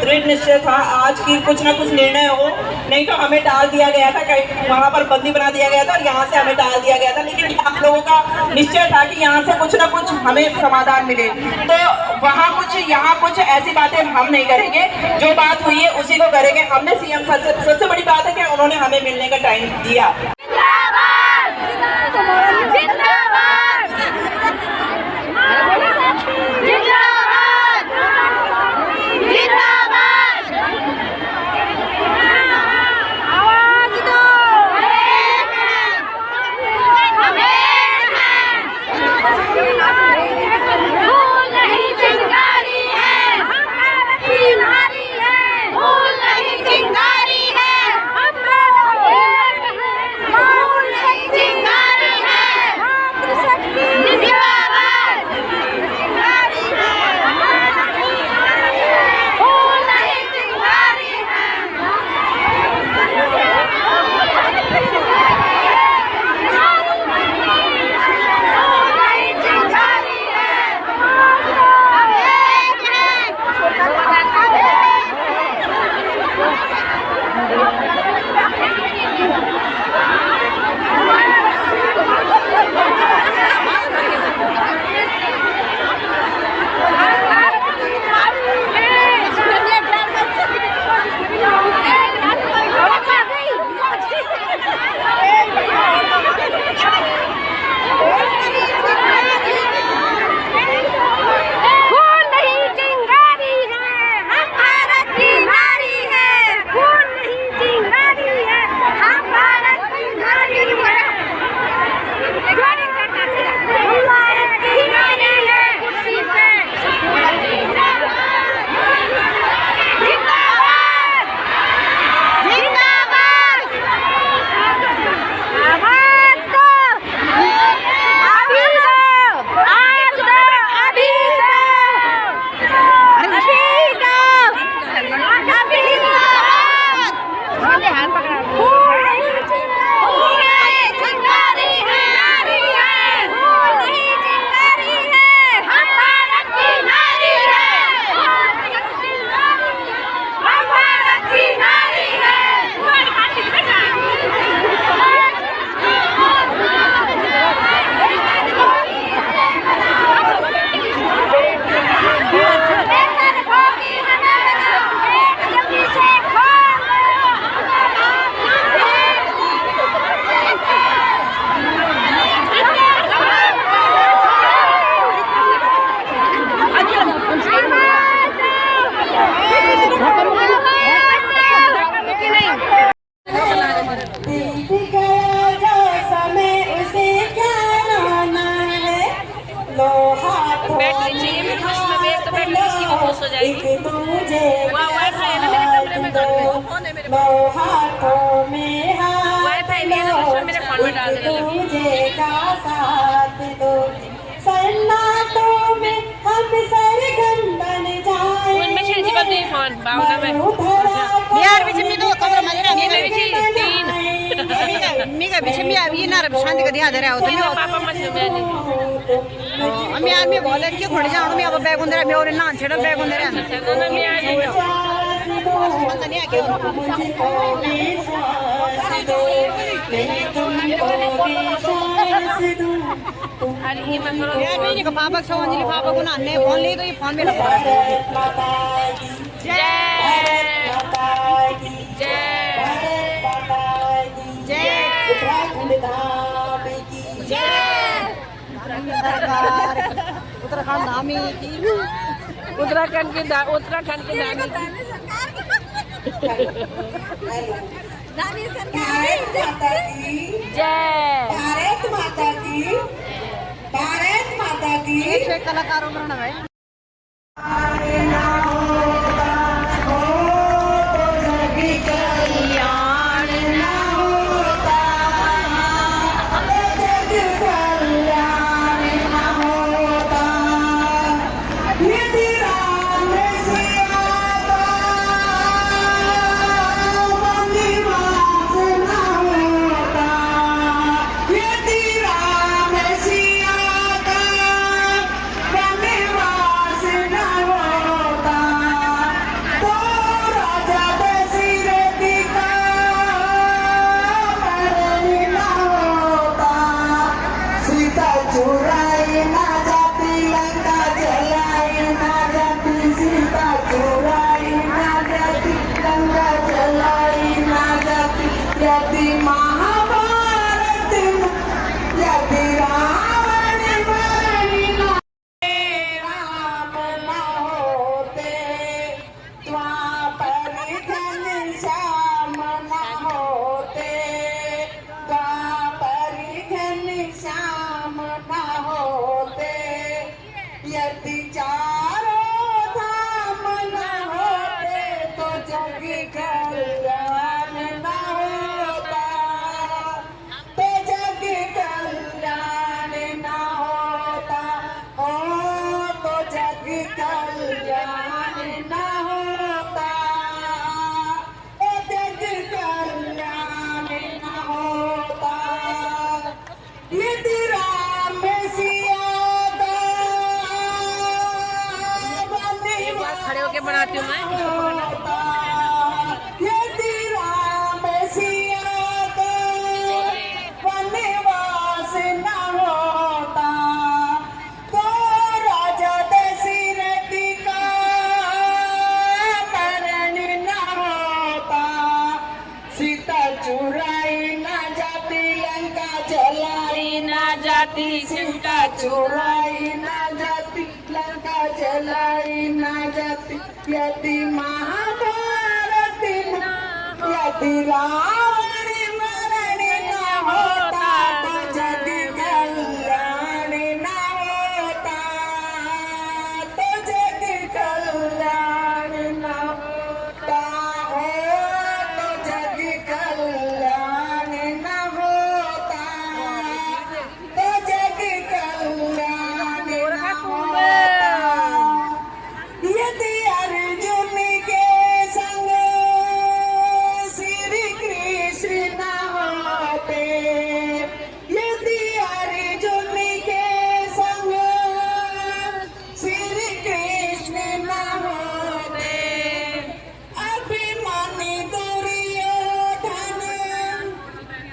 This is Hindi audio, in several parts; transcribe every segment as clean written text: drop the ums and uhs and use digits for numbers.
दृढ़ निश्चय था आज की कुछ ना कुछ निर्णय हो, नहीं तो हमें डाल दिया गया था, कहीं वहाँ पर बंदी बना दिया गया था और यहाँ से हमें डाल दिया गया था। लेकिन आप लोगों का निश्चय था कि यहाँ से कुछ ना कुछ हमें समाधान मिले, तो वहाँ कुछ यहाँ कुछ ऐसी बातें हम नहीं करेंगे। जो बात हुई है उसी को करेंगे। हमने सीएम सर से, सबसे बड़ी बात है कि उन्होंने हमें मिलने का टाइम दिया। तुझे का साथ दो सन्नाटों में हम सरगम बन जाएंगे बिहार बिच में तो कमरा मजरा में बिच तीन मीगा बिच में अब ये ना शांति का दिया दे रहा हो तो पापा मत আমি আমি বলে কি খড়ে যাও আমি আবার ব্যাগ উন্দরে আমি ওরে না ছেড়ে ব্যাগ উন্দরে আমি আমি আই अरे ये मत करो यार मेरी का पापा सो अंजलि पापा को ना ने फोन ले तो ये फोन में लगा जय जय जय जय उत्तराखंड धामी उत्तराखंड के धामी सरकार जय भारत माता की भारत माता की कलाकारों में भाई धन्यवाद। चुराई ना जाती लंका जलाई ना जाती सीता चुराई ना जाती लंका जलाई ना जाती यदि महाभारत यदि रावण मरी ना राम न होते द्वापर घनश्याम न होते द्वापर घनश्याम न होते यदि चारों धाम न होते तो जग कल्याण न होता तो जग कल्याण न होता हो तो जग कल्याण न होता ओ जग कल्याण न होता यदि राम सिया खड़े होके बनाती हूँ मैं। यदि राम सिया वनवास न होता तो राजा दशरथ का मरण न होता सीता चुराई न जाती लंका जलाई ना जाती सीता चुराई न जाती लंका जलाई न जाती यदि महाभारत यदि रावण मरण न होता तो जग कल्याण न होता तो जग कल्याण न होता हो तो जग कल्याण न होता तो जग कल्याण न होता यदि अर्जुन के संग श्री कृष्ण न होते यदि अर्जुन के संग श्री कृष्ण न होते अभिमानी दुर्योधन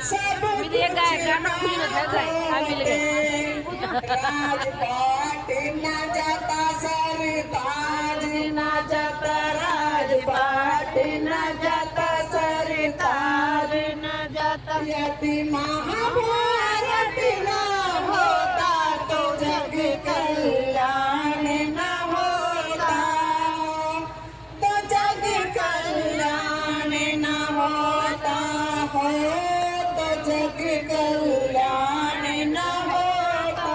सब मिल गया, गाना खुल गया, मिल गया। राजपाट न जाता सरताज न जाता राजपाट न जाता सरताज ना जाता यदि महाभारत न होता तो जग कल्याण न होता तो जग कल्याण न होता हो तो जग कल्याण न होता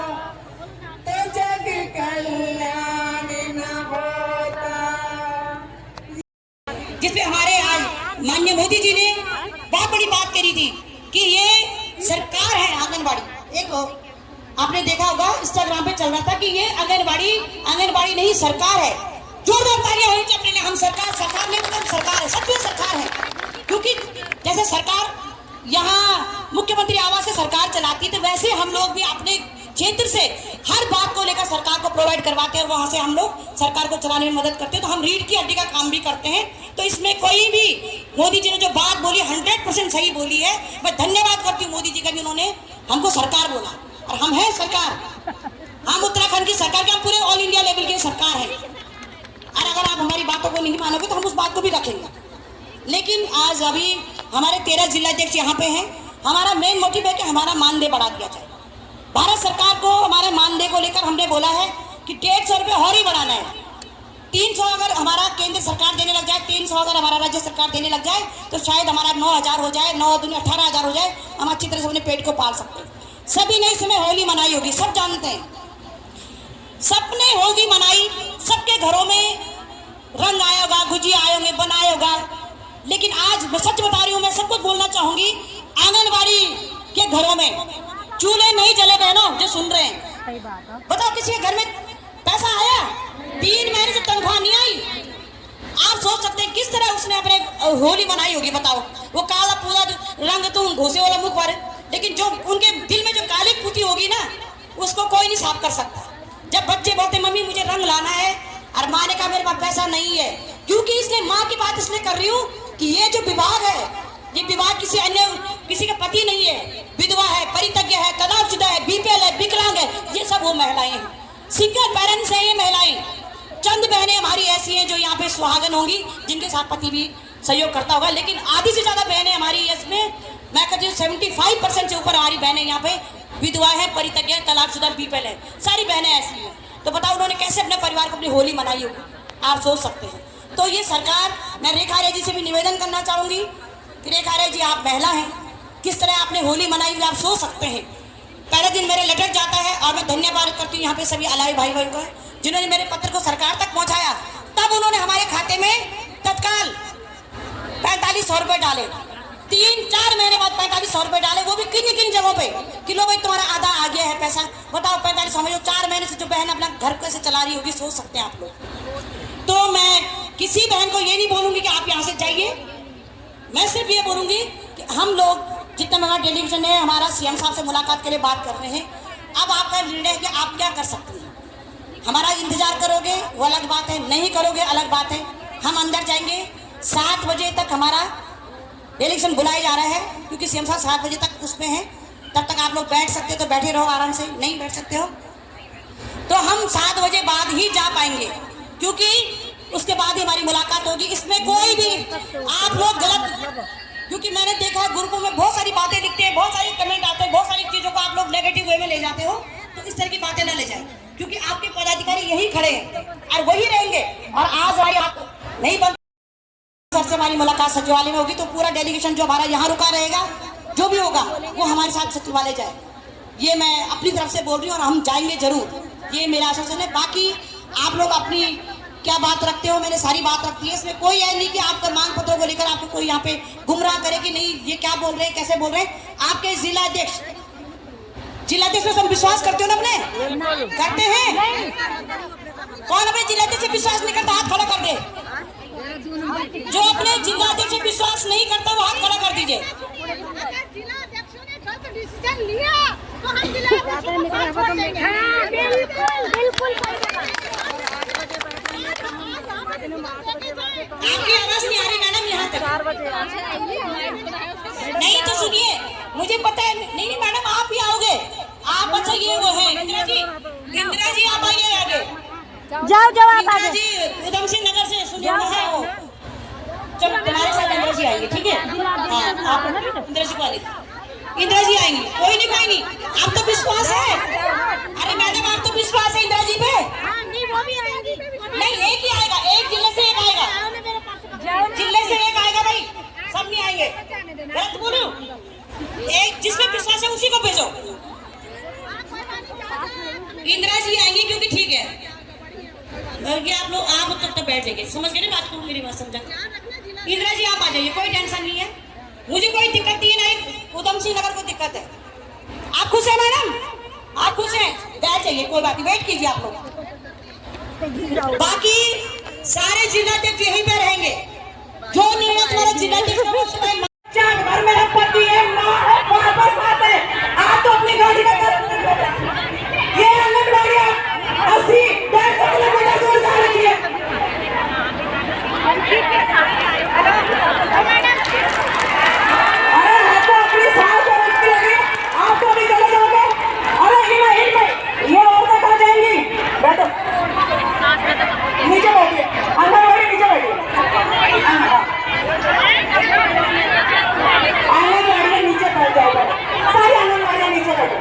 तो जग कल्याण न होता जिसमें हमारे आज माननीय मोदी जी ने बहुत बड़ी बात करी थी कि ये सरकार है आंगनबाड़ी। एक आपने देखा होगा इंस्टाग्राम पे चल रहा था कि ये आंगनबाड़ी नहीं सरकार है। जोरदार तालियां होनी चाहिए अपने लिए। हम सरकार नहीं मतलब सरकार है, सच में सरकार है। क्योंकि जैसे सरकार यहाँ मुख्यमंत्री आवास से सरकार चलाती है तो वैसे हम लोग भी अपने क्षेत्र से हर बात को लेकर सरकार को प्रोवाइड करवाते हैं और वहां से हम लोग सरकार को चलाने में मदद करते हैं। तो हम रीढ़ की हड्डी का काम भी करते हैं। तो इसमें कोई भी मोदी जी ने जो बात बोली 100% सही बोली है। मैं धन्यवाद करती हूँ मोदी जी का भी, उन्होंने हमको सरकार बोला और हम हैं सरकार। हम उत्तराखंड की सरकार के, हम पूरे ऑल इंडिया लेवल की सरकार है। और अगर आप हमारी बातों को नहीं मानोगे तो हम उस बात को भी रखेंगे। लेकिन आज अभी हमारे 13 जिलाध्यक्ष यहाँ पे हैं। हमारा मेन मोटिव है कि हमारा मानदेय बढ़ा दिया जाए। भारत सरकार को हमारे मानदेय को लेकर हमने बोला है कि 150 रुपये और ही बढ़ाना है। 300 अगर हमारा केंद्र सरकार देने लग जाए, 300 अगर हमारा राज्य सरकार देने लग जाए तो शायद हमारा 9,000 हो जाए, 9 दूनी 18,000 हो जाए। हम अच्छी तरह से अपने पेट को पाल सकते हैं। सभी ने इस समय होली मनाई होगी, सब जानते हैं। सबने होली मनाई, सबके घरों में रंग आया होगा, गुजिया आए होंगे, बनाए होगा। लेकिन आज मैं सच बता रही हूँ, मैं सबको बोलना चाहूंगी, आंगनबाड़ी के घरों में चूल्हे नहीं जले। बहनों जो सुन रहे हैं, बताओ किसी के घर में पैसा आया? 3 महीने से तनख्वाह नहीं आई। आप सोच सकते हैं किस तरह उसने अपने होली मनाई होगी। बताओ, वो काला पूरा रंग तो घोसे वाला मुख पर, लेकिन जो उनके दिल में जो काली पुती होगी ना, उसको कोई नहीं साफ कर सकता। जब बच्चे बोलते मम्मी मुझे रंग लाना है और माँ ने कहा मेरे पास पैसा नहीं है, क्योंकि इसलिए माँ की बात इसलिए कर रही हूँ कि ये जो विभाग है, ये विभाग किसी अन्य किसी का पति नहीं है, विधवा है, परित्यज्य है, तलाकशुदा है, बीपीएल है, विकलांग है, वो महिलाएं हैं, सिंगल पेरेंट्स हैं ये महिलाएं। चंद बहनें हमारी ऐसी हैं जो यहाँ पे सुहागन होंगी, जिनके साथ पति भी सहयोग करता होगा, लेकिन आधी से ज्यादा बहनें हमारी इसमें, मैं कहती हूँ 75% से ऊपर हमारी बहनें यहाँ पे विधवा है, परित्यक्ता है, तलाकशुदा, बीपीएल है, सारी बहनें ऐसी हैं। तो बताओ उन्होंने कैसे अपने परिवार को अपनी होली मनाई होगी, आप सोच सकते हैं। तो ये सरकार, मैं रेखा रे जी से भी निवेदन करना चाहूंगी कि रेखा रे जी आप महिला हैं, किस तरह आपने होली मनाई हुई आप सोच सकते हैं। पहले दिन मेरे लेटर जाता है और मैं धन्यवाद करती हूँ यहाँ पे सभी अलाइ भाई बहन को जिन्होंने मेरे पत्र को सरकार तक पहुंचाया। तब उन्होंने हमारे खाते में तत्काल 4500 रुपए डाले, 3-4 महीने बाद 4500 रुपए डाले, वो भी किन किन जगहों पे कि लो भाई तुम्हारा आधा आ गया है पैसा। बताओ 4500 में जो 4 महीने से जो बहन अपना घर कैसे चला रही होगी, सोच सकते हैं आप लोग। तो मैं किसी बहन को ये नहीं बोलूंगी कि आप यहाँ से जाइए, मैं सिर्फ ये बोलूंगी कि हम लोग जितना हमारा डेलीगेशन है, हमारा सीएम साहब से मुलाकात के लिए बात कर रहे हैं। अब आपका निर्णय है कि आप क्या कर सकते हैं। हमारा इंतजार करोगे वो अलग बात है, नहीं करोगे अलग बात है। हम अंदर जाएंगे, 7 बजे तक हमारा डेलीगेशन बुलाया जा रहा है, क्योंकि सीएम साहब 7 बजे तक उसमें हैं। तब तक आप लोग बैठ सकते हो तो बैठे रहो आराम से, नहीं बैठ सकते हो तो हम 7 बजे बाद ही जा पाएंगे, क्योंकि उसके बाद ही हमारी मुलाकात होगी। इसमें कोई भी आप लोग गलत, क्योंकि मैंने देखा ग्रुपों में बहुत सारी बातें लिखते हैं, बहुत सारी कमेंट आते हैं, बहुत सारी चीजों को आप लोग नेगेटिव वे में ले जाते हो, तो इस तरह की बातें ना ले जाए, क्योंकि आपके पदाधिकारी यही खड़े हैं और वही रहेंगे। और आज हमारी आप नहीं बन सर से हमारी मुलाकात सचिवालय में होगी, तो पूरा डेलीगेशन जो हमारा यहाँ रुका रहेगा, जो भी होगा वो हमारे साथ सचिवालय जाए। ये मैं अपनी तरफ से बोल रही हूँ और हम जाएंगे जरूर, ये मेरा आश्वासन है। बाकी आप लोग अपनी क्या बात रखते हो, मैंने सारी बात रखती है। इसमें कोई है नहीं कि आपका मांग पत्रों को लेकर आपको कोई यहाँ पे गुमराह करे कि नहीं ये क्या बोल रहे हैं, कैसे बोल रहे हैं। आपके जिलाध्यक्ष में सब विश्वास करते हो ना अपने, करते हैं? कौन अपने जिलाध्यक्ष से विश्वास नहीं करता, हाथ खड़ा कर दे। जो अपने जिलाध्यक्ष से विश्वास नहीं करता वो हाथ खड़ा कर दीजिए। आपकी आवाज नहीं आ रही मैडम यहाँ तक। नहीं तो सुनिए, मुझे पता है, नहीं मैडम आप ही आओगे, आप अच्छा ये वो है इंदिरा जी आप आइए आगे, जाओ आप इंदिरा जी उधम सिंह नगर से सुनिए वो है वो, चलो तुम्हारे साथ इंदिरा जी आएंगे, ठीक है? हाँ आप इंदिरा जी को आइए, इंदिरा जी आएंगी, कोई नहीं आप तो विश्वास है। अरे मैडम आप तो विश्वास है इंदिरा जी पे, नहीं एक ही आएगा, एक जिले से एक आएगा, जिले से एक आएगा भाई, सब नहीं आएंगे, गलत बोलो। एक जिसमें विश्वास है उसी को भेजो। इंदिरा जी आएंगी क्योंकि ठीक है, आप लोग आप तब बैठ जाएंगे, समझ गए ना बात को, मेरी बात समझा। इंदिरा जी आप आ जाइए, कोई टेंशन नहीं है, मुझे कोई दिक्कत नहीं है, नहीं उधम सिंह नगर को दिक्कत है। आप खुश हैं मैडम, आप खुश हैं, बैठ जाइए, कोई बात नहीं, वेट कीजिए आप लोग। बाकी सारे जिलाध्यक्ष यहीं पे रहेंगे, जो निर्णय तुम्हारा जिलाध्यक्ष घर में पति है, माँ है, वापस आते हैं, आप तो अपनी गाड़ी में ये आंगनबाड़ी 80-150 किलोमीटर दूर जा रही है। अरे आपको अपनी सास और उसकी लगी, आप तो अभी चले जाओगे। अरे इनमें ये औरतें कहाँ जाएंगी, बैठो नीचे बैठिए, आंगनबाड़ी नीचे बैठिए, आंगनबाड़ी नीचे बैठ जाएगा, सारी आंगनबाड़ी नीचे बैठो।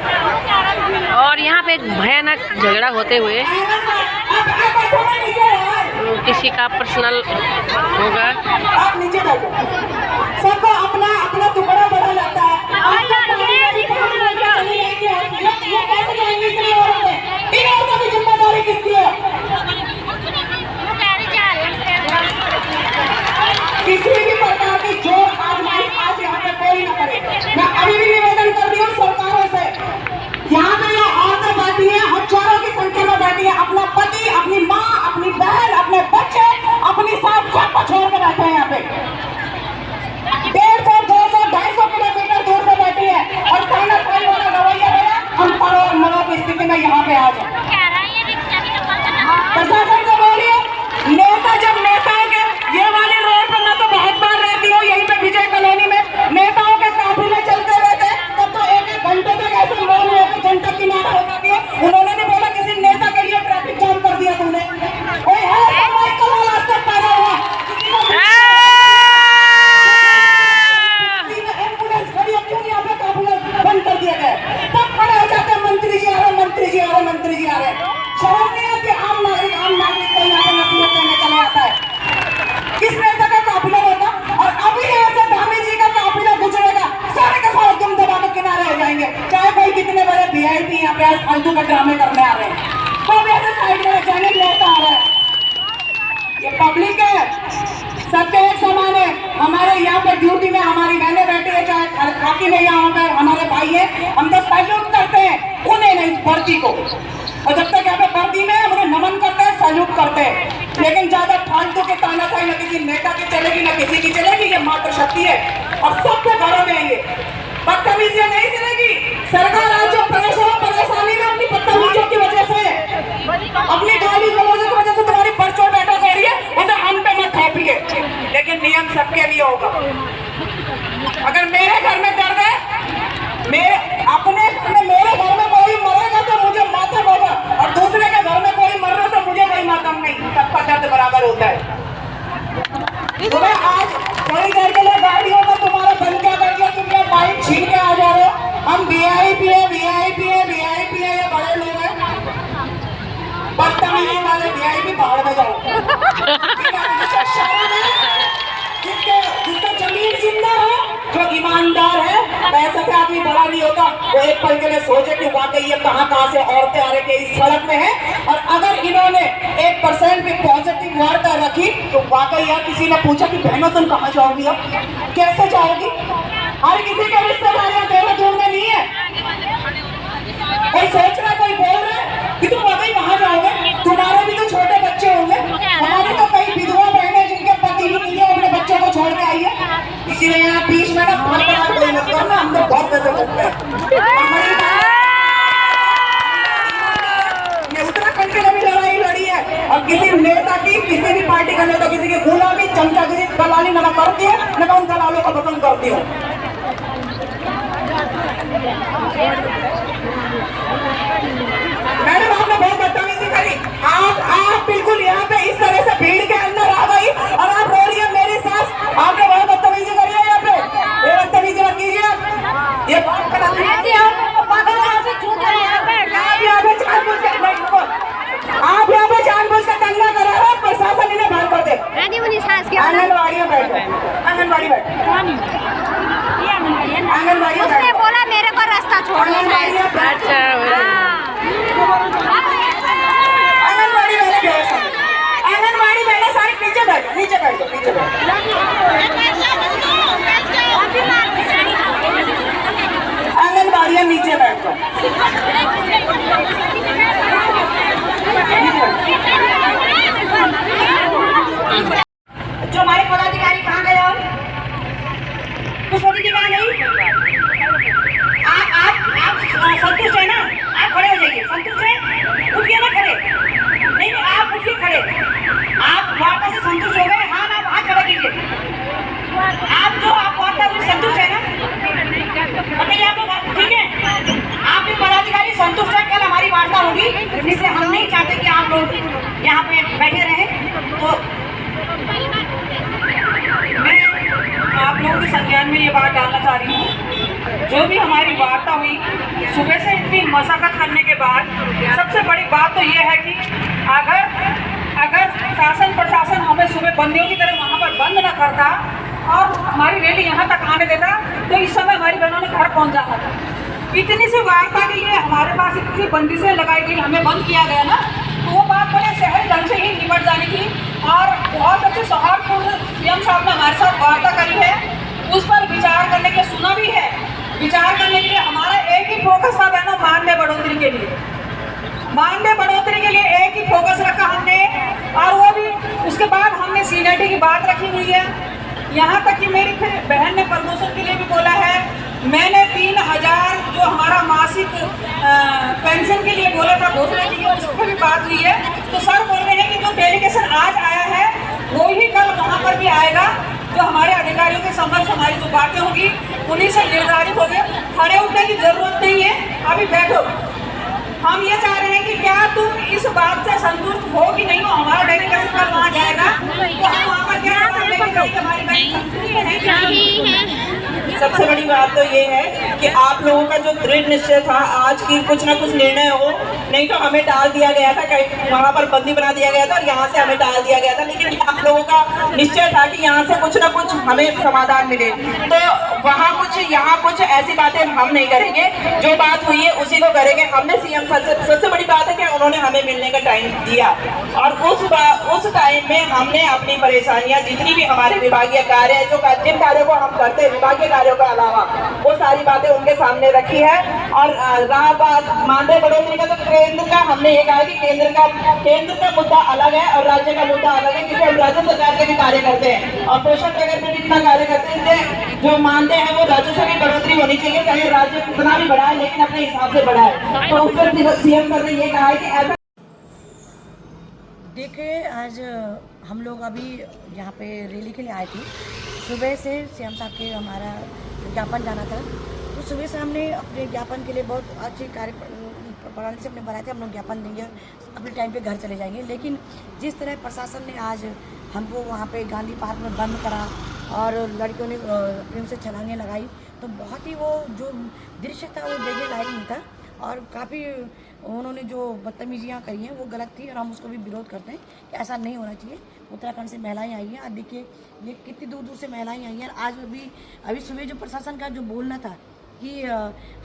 और यहाँ पे एक भयानक झगड़ा होते हुए किसी का पर्सनल होगा। आप नीचे बैठो, सबको अपना अपना टुकड़ा बड़ा लगता है। इन औरतों की जिम्मेदारी किसकी है? किसी भी प्रकार की जोर आज यहाँ पे कोई ना करे। मैं अभी भी निवेदन कर रही हूँ सरकारों से, यहाँ पे जो औरतें बैठी है, हजारों की संख्या में बैठी है, अपना पति, अपनी माँ, अपनी बहन, अपने बच्चे, अपनी साथ सबको छोड़ के बैठे हैं यहाँ पे। 150, 200, 250 किलोमीटर दूर से बैठी है और कहना सही वाला रवैया है, हम भी यहाँ पे आज फालतू के ड्रामे करने आ रहे हैं, कोई भी ऐसे साइड में जाने लेता आ रहा है। ये पब्लिक है, सबके एक समान है। हमारे यहाँ पे ड्यूटी में हमारी बहनें बैठी है, चाहे खाकी में यहाँ होकर हमारे भाई है, हम तो सैल्यूट करते हैं उन्हें नहीं, इस वर्दी को। और जब तक यहाँ पे वर्दी में हम उन्हें नमन करते हैं, सैल्यूट करते हैं। लेकिन ज्यादा फालतू के तानाशाही न किसी नेता की चलेगी न किसी की चलेगी, ये मात्र शक्ति है और सबके घरों में है ये। बदतमीजी नहीं चलेगी। सरकार आज जो परेशानी में अपनी बदतमीजियों की वजह से, अपनी गाली गलौजों की वजह से तुम्हारी परचों बैठक हो रही है, उसे हम पे मत थोपिए। लेकिन नियम सबके लिए होगा। अगर मेरे घर में दर्द है, मेरे अपने घर में, मेरे घर में कोई मरेगा तो मुझे मातम होगा, और दूसरे के घर में कोई मर रहा तो मुझे कोई मातम नहीं। सबका दर्द बराबर होता है। तुम्हें आज थोड़ी देर के लिए गाड़ियों में तुम्हारा बंद क्या कर दिया, तुम क्या बाइक छीन के आ जा रहे हो। हम वीआईपी है, वीआईपी है, वीआईपी है, ये बड़े लोग हैं। बदतमीजी वाले वीआईपी बाहर में जाओ। जिसका जमीन जिंदा है, जो ईमानदार है, पैसे से आदमी बड़ा नहीं होता। वो एक पल के लिए सोचे कि वाकई ये कहाँ से औरतें आ रही के इस सड़क में है, और अगर इन्होंने 1% भी पॉजिटिव वार्ता रखी तो वाकई यार किसी ने पूछा कि बहनों तुम कहाँ जाओगी, अब कैसे जाओगी। हर किसी के रिश्तेदारियां देहरादून में नहीं है। कोई सोच रहा, कोई बोल रहा है कि तुम वाकई वहां जाओगे, तुम्हारे भी तो छोटे बच्चे होंगे। हमारी तो कई विधवा बहनें जिनके पति भी नहीं है, अपने बच्चों को छोड़ के आई है। इसीलिए यहाँ बीच में ना कोई मत करना, हम लोग बहुत पैसे करते हैं। ये उत्तराखंड के लिए भी लड़ाई लड़ी है, और किसी नेता की, किसी भी पार्टी का नेता किसी की गुलामी, चमचा किसी दलाली न करती है, न उन दलालों को पसंद करती हूँ। मैडम आपने बहुत बदतमीजी करी। आप बिल्कुल यहाँ पे इस तरह से भीड़ के अंदर आ गई और आप रो रही है मेरी सास। आपने बहुत बदतमीजी करी है यहाँ पे, ये बदतमीजी मत कीजिए। ये आप यहाँ पे जानबूझ कर दंगा करा रहे हो, प्रशासन इन्हें बाहर कर दे। आंगनबाड़ी बैठो, आंगनबाड़ी बैठो, आंगनबाड़ी उसने बोला मेरे को रास्ता छोड़ना है। आंगनबाड़ी वाले सारे नीचे बैठो, नीचे बैठो, नीचे बैठो। आंगनबाड़ियाँ नीचे बैठो। जो हमारे पदाधिकारी कहाँ गए और कुछ मोदी जी कहाँ नहीं? आप संतुष्ट है ना? आप खड़े हो जाइए। संतुष्ट है? उठिए ना खड़े। नहीं आप उठिए खड़े। आप वार्ता से संतुष्ट हो गए? हाँ ना, हाथ खड़ा कीजिए। आप वार्ता से संतुष्ट है ना? बताइए आप लोग, ठीक है? आप भी पदाधिकारी संतुष्ट है? कल हमारी वार्ता होगी, इसलिए हम नहीं चाहते कि आप लोग यहाँ पे बैठे रहें। तो मैं आप लोगों के संज्ञान में ये बात डालना चाह रही हूँ, जो भी हमारी वार्ता हुई, सुबह से इतनी मशक्कत करने के बाद सबसे बड़ी बात तो ये है कि अगर शासन प्रशासन हमें सुबह बंदियों की तरह वहाँ पर बंद न करता और हमारी रैली यहाँ तक आने देता, तो इस समय हमारी बहनों ने घर पहुँच जाता था। इतनी सी वार्ता के लिए हमारे पास इतनी बंदिशें लगाई गई, हमें बंद किया गया ना, तो वो बात बड़े सहज ढंग से ही निपट जानी थी। और बहुत अच्छे सौहार्दपूर्ण सीएम साहब ने हमारे साथ वार्ता करी है, उस पर विचार करने के लिए सुना भी है। विचार करने के लिए हमारा एक ही फोकस था बहनों, मानदेय बढ़ोतरी के लिए। मानदेय बढ़ोतरी के लिए एक ही फोकस रखा हमने, और वो भी उसके बाद हमने सीनियरिटी की बात रखी हुई है। यहाँ तक कि मेरी फिर बहन ने प्रमोशन के लिए भी बोला है। मैंने 3000 जो हमारा मासिक पेंशन के लिए बोला था घोषणा की, उस पर भी बात हुई है। तो सर बोल रहे हैं कि जो डेलीगेशन आज आया है वो ही कल वहाँ पर भी आएगा। जो हमारे अधिकारियों के समक्ष हमारी जो बातें होगी उन्हीं से निर्धारित हो गए। खड़े उठने की जरूरत नहीं है, अभी बैठो। हम ये चाह रहे हैं कि क्या तुम इस बात से संतुष्ट हो कि नहीं हो? हमारा डेलीगेशन कल वहाँ जाएगा तो हम वहाँ पर क्या हमारी सबसे बड़ी बात तो ये है कि आप लोगों का जो दृढ़ निश्चय था आज की कुछ ना कुछ निर्णय हो, नहीं तो हमें डाल दिया गया था, कहीं वहाँ पर बंदी बना दिया गया था और यहाँ से हमें डाल दिया गया था। लेकिन आप लोगों का निश्चय था कि यहाँ से कुछ ना कुछ हमें समाधान मिले। तो वहाँ कुछ यहाँ कुछ ऐसी बातें हम नहीं करेंगे, जो बात हुई है उसी को करेंगे। हमने सीएम सर से सबसे बड़ी बात है कि उन्होंने हमें मिलने का टाइम दिया और उस टाइम में हमने अपनी परेशानियां जितनी भी हमारे विभागीय कार्य है, जो जिन कार्यों को हम करते हैं विभागीय कार्यों के अलावा, वो सारी बातें उनके सामने रखी है। और रहा बात मानदेय बढ़ोतरी का, तो केंद्र का हमने ये कहा कि केंद्र का मुद्दा अलग है और राज्य का मुद्दा अलग है, क्योंकि हम राज्य सरकार के भी कार्य करते हैं और पोषण जगत में भी इतना कार्य करते हैं। इसलिए जो मानते हैं वो राज्य से भी बढ़ोतरी होनी चाहिए, चाहे राज्य कितना भी बढ़ाए लेकिन अपने हिसाब से बढ़ाए। तो उस पर सीएम सर ने ये कहा है कि ऐसा देखिए, आज हम लोग अभी यहाँ पे रैली के लिए आए थे। सुबह से सीएम साहब के हमारा ज्ञापन जाना था, तो सुबह से हमने अपने ज्ञापन के लिए बहुत अच्छी कार्य प्रणाली से अपने बनाए थे। हम लोग ज्ञापन देंगे, अपने टाइम पे घर चले जाएंगे। लेकिन जिस तरह प्रशासन ने आज हमको वहाँ पे गांधी पार्क में बंद करा और लड़कियों ने प्रेम से छलांगे लगाई, तो बहुत ही वो जो दृश्य था वो देखने लायक नहीं था और काफ़ी उन्होंने जो बदतमीजियाँ करी हैं वो गलत थी और हम उसको भी विरोध करते हैं कि ऐसा नहीं होना चाहिए। उत्तराखंड से महिलाएं आई हैं, आज देखिए ये कितनी दूर दूर से महिलाएं आई हैं। आज अभी सुबह जो प्रशासन का जो बोलना था कि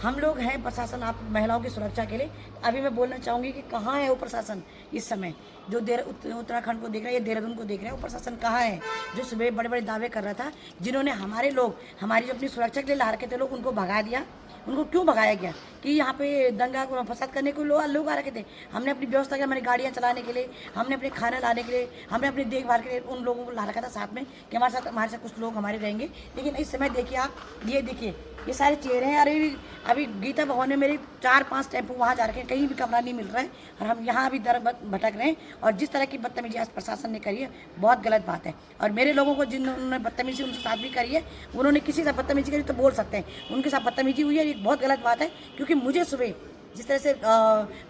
हम लोग हैं प्रशासन आप महिलाओं की सुरक्षा के लिए, अभी मैं बोलना चाहूँगी कि कहाँ है वो प्रशासन इस समय जो उत्तराखंड को देख रहा है या देहरादून को देख रहा है। वो प्रशासन कहाँ है जो सुबह बड़े बड़े दावे कर रहा था, जिन्होंने हमारे लोग हमारी जो अपनी सुरक्षा के लिए ला रखे थे लोग, उनको भगा दिया। उनको क्यों भगाया गया कि यहाँ पे दंगा फसाद करने को लोग आ रखे थे। हमने अपनी व्यवस्था की, हमारी गाड़ियाँ चलाने के लिए, हमने अपने खाना लाने के लिए, हमने अपनी देखभाल के लिए उन लोगों को ला रखा था साथ में कि हमारे साथ कुछ लोग हमारे रहेंगे। लेकिन इस समय देखिए आप, ये देखिए ये सारे चेहरे हैं। अभी गीता भवन में मेरे 4-5 टेम्पो वहाँ जा रखे हैं, कहीं भी कमरा नहीं मिल रहा है और हम यहाँ भी दर भटक रहे हैं। और जिस तरह की बदतमीजी आज प्रशासन ने करी है बहुत गलत बात है। और मेरे लोगों को जिन्होंने बदतमीजी उनके साथ भी करी है, उन्होंने किसी से बदतमीजी करी तो बोल सकते हैं, उनके साथ बदतमीजी हुई है, ये बहुत गलत बात है। क्योंकि मुझे सुबह जिस तरह से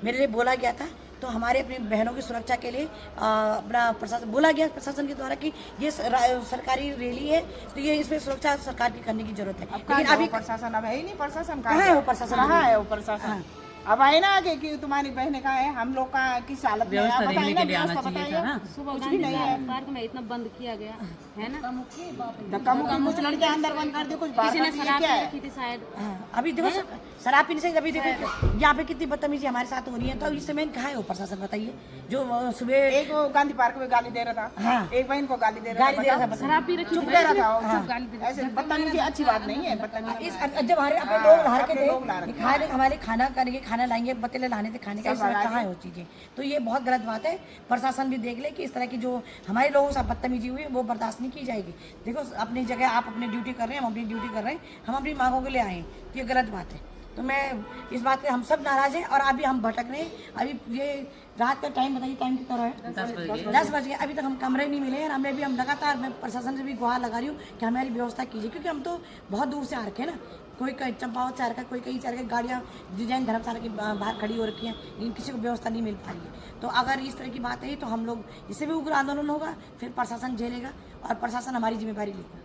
मेरे लिए बोला गया था, तो हमारे अपनी बहनों की सुरक्षा के लिए अपना प्रशासन बोला गया प्रशासन के द्वारा कि ये सरकारी रैली है, तो ये इसमें सुरक्षा सरकार की करने की जरूरत है। लेकिन अभी प्रशासन अब है ही नहीं। प्रशासन कहाँ है वो प्रशासन? कहाँ है वो प्रशासन? अब आए ना आगे कि तुम्हारी बहन का है, हम लोग का किस हालत में है बताइए ना, व्यवस्था बताइए। कुछ भी नहीं है, पार्क में इतना बंद किया गया है ना, धक्का मुक्की कुछ लड़के अंदर बंद कर दिए, कुछ बाहर किसी ने कर दिए, शराब क्या पी है? रखी थी शायद। अभी देखो शराब पीने से अभी देखो यहाँ पे कितनी बदतमीजी हमारे साथ हो रही है। तो इस समय कहाँ है वो प्रशासन बताइए, जो सुबह एक वो गांधी पार्क में गाली दे रहा था, हाँ। एक बहन को गाली दे रहा था, शराब पी रखी चुप थी, कह रहा था, हाँ। ऐसे बदतमीजी अच्छी बात नहीं है। बदतमीजी जब हमारे अपने लोग ला रखे लोग ला रखे थे, हमारे खाना करेंगे, खाना लाएंगे, पतीले लाने थे खाने का, इस समय कहाँ है वो चीज़ें। तो ये बहुत गलत बात है। प्रशासन भी देख ले कि इस तरह की जो हमारे लोगों से बदतमीजी हुई है वो बर्दाश्त नहीं की जाएगी। देखो अपनी जगह आप अपनी ड्यूटी कर रहे हैं, हम अपनी ड्यूटी कर रहे हैं, हम अपनी मांगों के लिए आए हैं, तो ये गलत बात है। तो मैं इस बात पे हम सब नाराज हैं और अभी हम भटक रहे हैं। अभी ये रात का टाइम बताइए, टाइम कितना है? 10 बज गए। अभी तक हम कमरे नहीं मिले हैं। हम लगातार मैं प्रशासन से भी गुहार लगा रही हूँ कि हमारी व्यवस्था कीजिए, क्योंकि हम तो बहुत दूर से आ रखे हैं ना। कोई चंपावत से आ रखा है, कोई कहीं से आ रखा है, गाड़ियाँ डिजाइन धर्मशाला के बाहर खड़ी हो रखी हैं, लेकिन किसी को व्यवस्था नहीं मिल पा रही है। तो अगर इस तरह की बात है तो हम लोग इससे भी उग्र आंदोलन होगा, फिर प्रशासन झेलेगा और प्रशासन हमारी जिम्मेदारी लेगा।